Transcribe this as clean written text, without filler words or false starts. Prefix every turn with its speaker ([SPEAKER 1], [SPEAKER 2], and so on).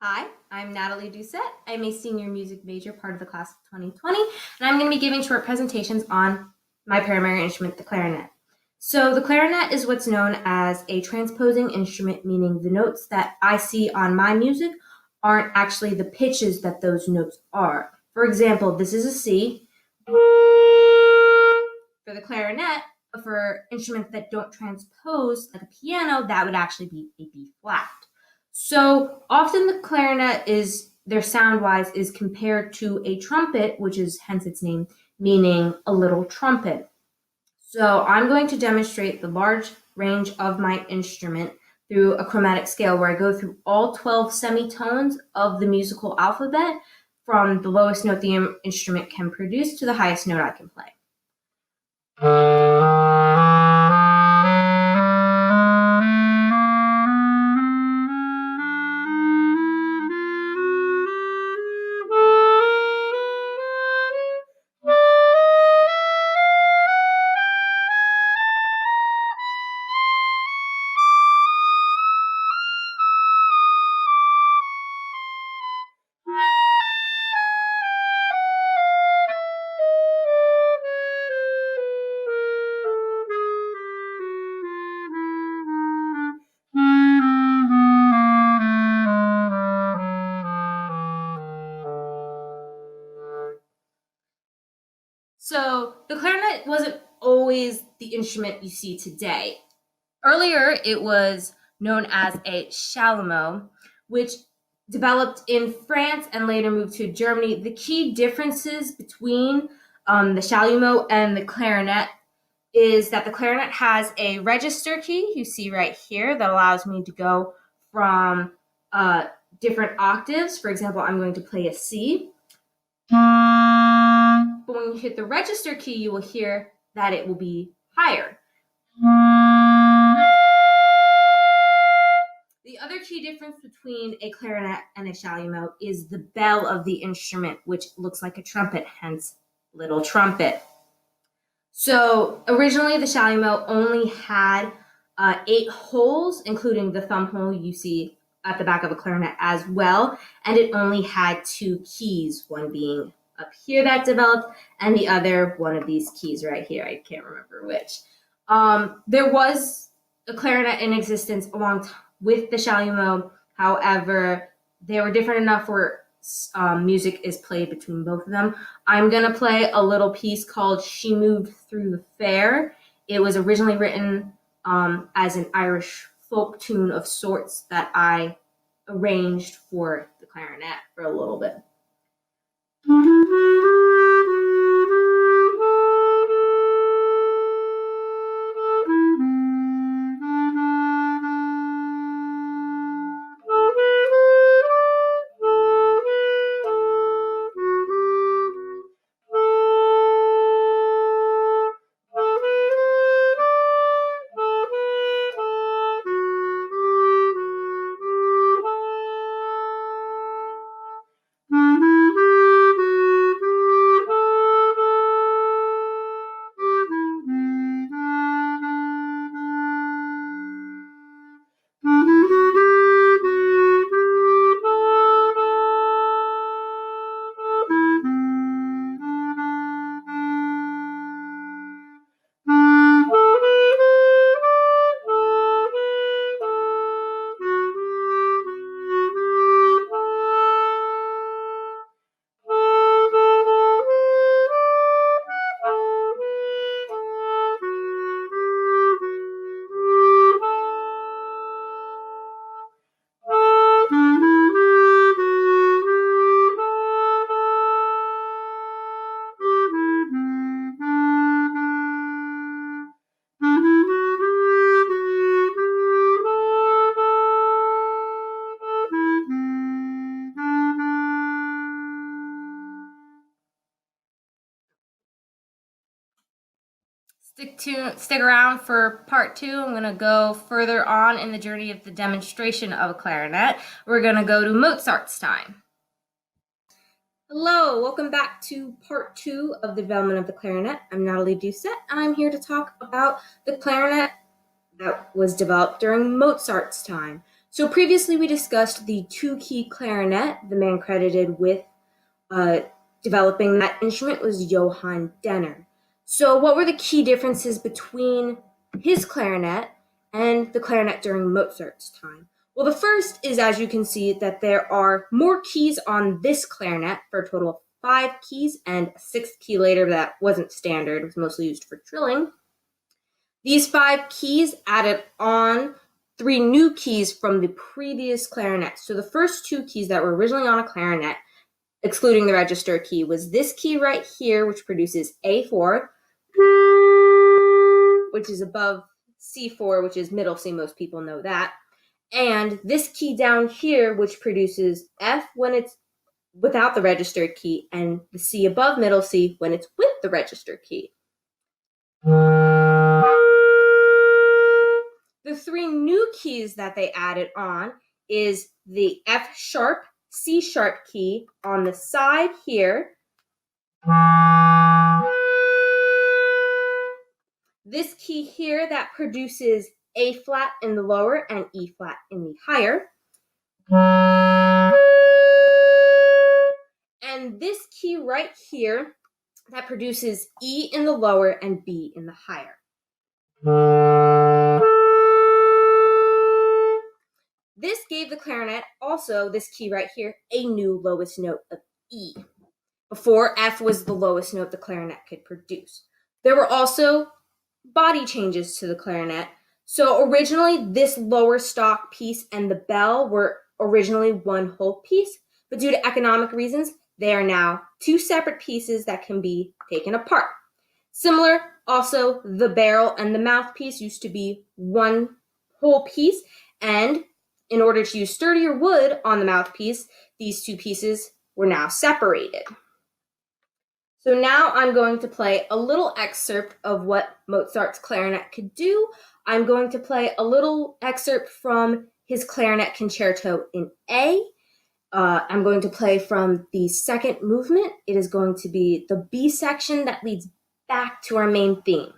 [SPEAKER 1] Hi, I'm Natalie Doucette. I'm a senior music major, part of the class of 2020, and I'm going to be giving short presentations on my primary instrument, the clarinet. So the clarinet is what's known as a transposing instrument, meaning the notes that I see on my music aren't actually the pitches that those notes are. For example, this is a C. For the clarinet, for instruments that don't transpose, like a piano, that would actually be a B flat. So often the clarinet their sound-wise is compared to a trumpet, which is hence its name, meaning a little trumpet. So I'm going to demonstrate the large range of my instrument through a chromatic scale where I go through all 12 semitones of the musical alphabet from the lowest note the instrument can produce to the highest note I can play. So the clarinet wasn't always the instrument you see today. Earlier, it was known as a chalumeau, which developed in France and later moved to Germany. The key differences between the chalumeau and the clarinet is that the clarinet has a register key, you see right here, that allows me to go from different octaves. For example, I'm going to play a C. But when you hit the register key, you will hear that it will be higher. The other key difference between a clarinet and a chalumeau is the bell of the instrument, which looks like a trumpet, hence little trumpet. So originally the chalumeau only had 8 holes, including the thumb hole you see at the back of a clarinet as well, and it only had 2 keys, one being up here that developed, and the other one of these keys right here. I can't remember which. There was a clarinet in existence along with the chalumeau. However, they were different enough where music is played between both of them. I'm going to play a little piece called She Moved Through the Fair. It was originally written as an Irish folk tune of sorts that I arranged for the clarinet for a little bit. Stick around for part 2. I'm going to go further on in the journey of the demonstration of a clarinet. We're going to go to Mozart's time. Hello, welcome back to part 2 of the development of the clarinet. I'm Natalie Doucette, and I'm here to talk about the clarinet that was developed during Mozart's time. So previously we discussed the two-key clarinet. The man credited with developing that instrument was Johann Denner. So what were the key differences between his clarinet and the clarinet during Mozart's time? Well, the first is, as you can see, that there are more keys on this clarinet for a total of 5 keys and a 6th key later that wasn't standard, it was mostly used for trilling. These 5 keys added on 3 new keys from the previous clarinet. So the first 2 keys that were originally on a clarinet, excluding the register key, was this key right here, which produces A4, which is above C4, which is middle C, most people know that, and this key down here, which produces F when it's without the register key, and the C above middle C when it's with the register key. The 3 new keys that they added on is the F sharp, C sharp key on the side here, this key here that produces A flat in the lower and E flat in the higher, and this key right here that produces E in the lower and B in the higher. This gave the clarinet also, this key right here, a new lowest note of E. Before, F was the lowest note the clarinet could produce. There were also body changes to the clarinet. So originally, this lower stock piece and the bell were originally one whole piece, but due to economic reasons, they are now 2 separate pieces that can be taken apart. Similar, also, the barrel and the mouthpiece used to be one whole piece, and in order to use sturdier wood on the mouthpiece, these 2 pieces were now separated. So now I'm going to play a little excerpt of what Mozart's clarinet could do. I'm going to play a little excerpt from his clarinet concerto in A. I'm going to play from the second movement. It is going to be the B section that leads back to our main theme.